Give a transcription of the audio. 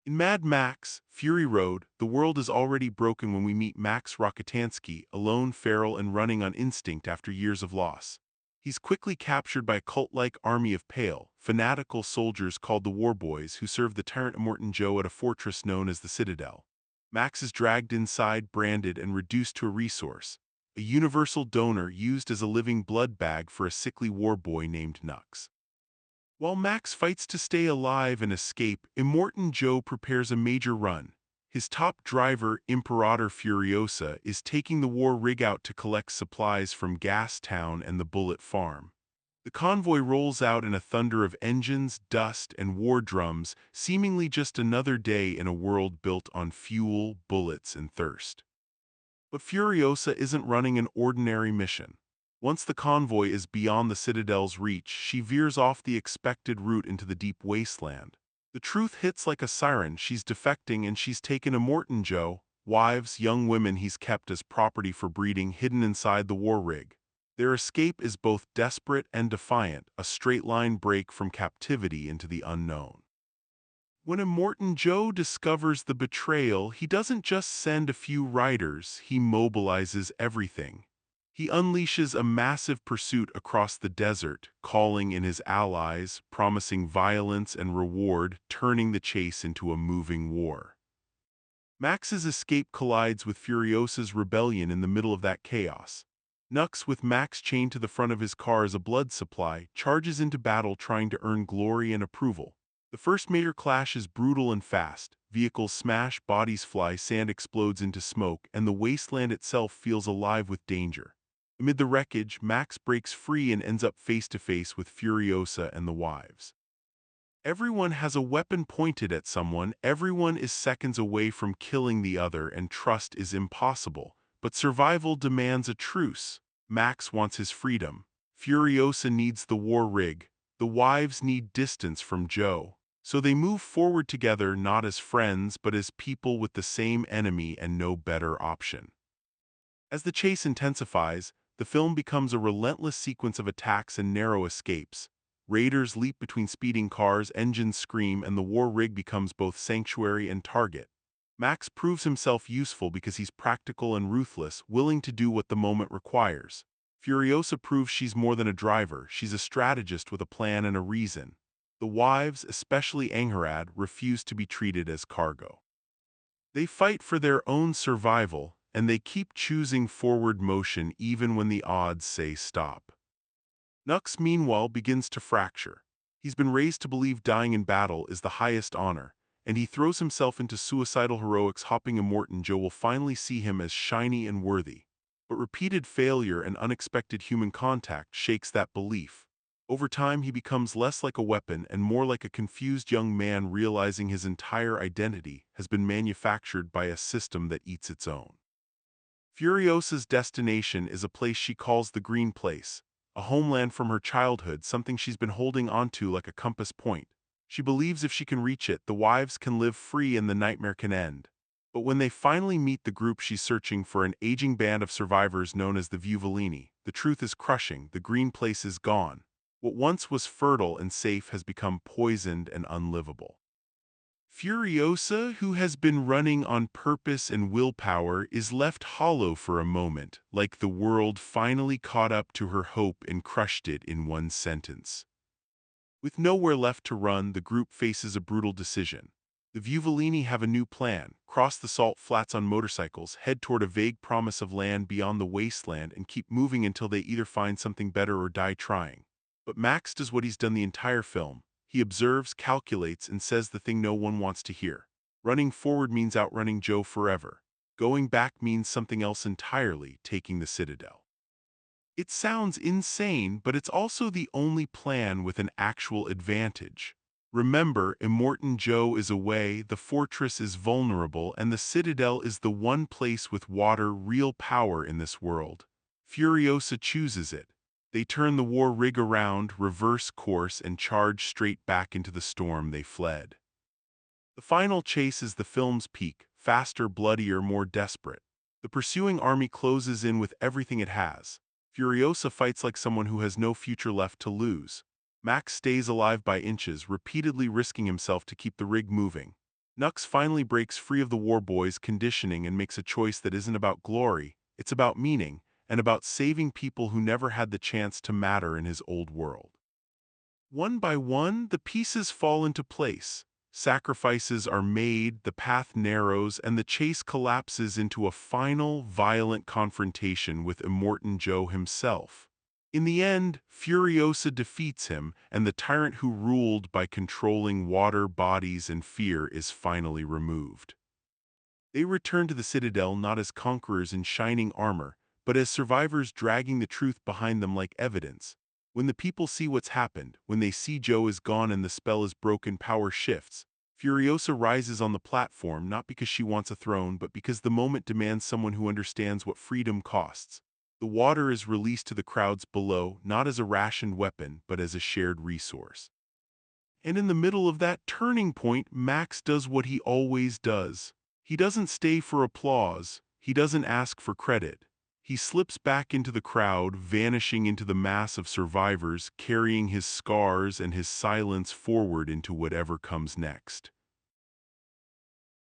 In Mad Max, Fury Road, the world is already broken when we meet Max Rokitansky, alone, feral, and running on instinct after years of loss. He's quickly captured by a cult-like army of pale, fanatical soldiers called the War Boys who serve the tyrant Immortan Joe at a fortress known as the Citadel. Max is dragged inside, branded, and reduced to a resource, a universal donor used as a living blood bag for a sickly war boy named Nux. While Max fights to stay alive and escape, Immortan Joe prepares a major run. His top driver, Imperator Furiosa, is taking the war rig out to collect supplies from Gas Town and the Bullet Farm. The convoy rolls out in a thunder of engines, dust, and war drums, seemingly just another day in a world built on fuel, bullets, and thirst. But Furiosa isn't running an ordinary mission. Once the convoy is beyond the Citadel's reach, she veers off the expected route into the deep wasteland. The truth hits like a siren. She's defecting and she's taken Immortan Joe, wives, young women he's kept as property for breeding, hidden inside the war rig. Their escape is both desperate and defiant, a straight-line break from captivity into the unknown. When Immortan Joe discovers the betrayal, he doesn't just send a few riders, he mobilizes everything. He unleashes a massive pursuit across the desert, calling in his allies, promising violence and reward, turning the chase into a moving war. Max's escape collides with Furiosa's rebellion in the middle of that chaos. Nux, with Max chained to the front of his car as a blood supply, charges into battle trying to earn glory and approval. The first major clash is brutal and fast. Vehicles smash, bodies fly, sand explodes into smoke, and the wasteland itself feels alive with danger. Amid the wreckage, Max breaks free and ends up face-to-face with Furiosa and the wives. Everyone has a weapon pointed at someone, everyone is seconds away from killing the other, and trust is impossible. But survival demands a truce. Max wants his freedom. Furiosa needs the war rig. The wives need distance from Joe. So they move forward together, not as friends, but as people with the same enemy and no better option. As the chase intensifies, the film becomes a relentless sequence of attacks and narrow escapes. Raiders leap between speeding cars, engines scream, and the war rig becomes both sanctuary and target. Max proves himself useful because he's practical and ruthless, willing to do what the moment requires. Furiosa proves she's more than a driver, she's a strategist with a plan and a reason. The wives, especially Angharad, refuse to be treated as cargo. They fight for their own survival, and they keep choosing forward motion even when the odds say stop. Nux, meanwhile, begins to fracture. He's been raised to believe dying in battle is the highest honor, and he throws himself into suicidal heroics, hoping Immortan Joe will finally see him as shiny and worthy. But repeated failure and unexpected human contact shakes that belief. Over time, he becomes less like a weapon and more like a confused young man realizing his entire identity has been manufactured by a system that eats its own. Furiosa's destination is a place she calls the Green Place, a homeland from her childhood, something she's been holding onto like a compass point. She believes if she can reach it, the wives can live free and the nightmare can end. But when they finally meet the group she's searching for, an aging band of survivors known as the Viewellini, the truth is crushing. The Green Place is gone. What once was fertile and safe has become poisoned and unlivable. Furiosa, who has been running on purpose and willpower, is left hollow for a moment, like the world finally caught up to her hope and crushed it in one sentence. With nowhere left to run, the group faces a brutal decision. The Viewellini have a new plan: cross the salt flats on motorcycles, head toward a vague promise of land beyond the wasteland, and keep moving until they either find something better or die trying. But Max does what he's done the entire film. He observes, calculates, and says the thing no one wants to hear. Running forward means outrunning Joe forever. Going back means something else entirely, taking the Citadel. It sounds insane, but it's also the only plan with an actual advantage. Remember, Immortan Joe is away, the fortress is vulnerable, and the Citadel is the one place with water, real power in this world. Furiosa chooses it. They turn the war rig around, reverse course, and charge straight back into the storm they fled. The final chase is the film's peak, faster, bloodier, more desperate. The pursuing army closes in with everything it has. Furiosa fights like someone who has no future left to lose. Max stays alive by inches, repeatedly risking himself to keep the rig moving. Nux finally breaks free of the War Boys' conditioning and makes a choice that isn't about glory, it's about meaning, and about saving people who never had the chance to matter in his old world. One by one, the pieces fall into place. Sacrifices are made, the path narrows, and the chase collapses into a final, violent confrontation with Immortan Joe himself. In the end, Furiosa defeats him, and the tyrant who ruled by controlling water, bodies, and fear is finally removed. They return to the Citadel not as conquerors in shining armor, but as survivors dragging the truth behind them like evidence. When the people see what's happened, when they see Joe is gone and the spell is broken, power shifts. Furiosa rises on the platform not because she wants a throne, but because the moment demands someone who understands what freedom costs. The water is released to the crowds below, not as a rationed weapon, but as a shared resource. And in the middle of that turning point, Max does what he always does. He doesn't stay for applause. He doesn't ask for credit. He slips back into the crowd, vanishing into the mass of survivors, carrying his scars and his silence forward into whatever comes next.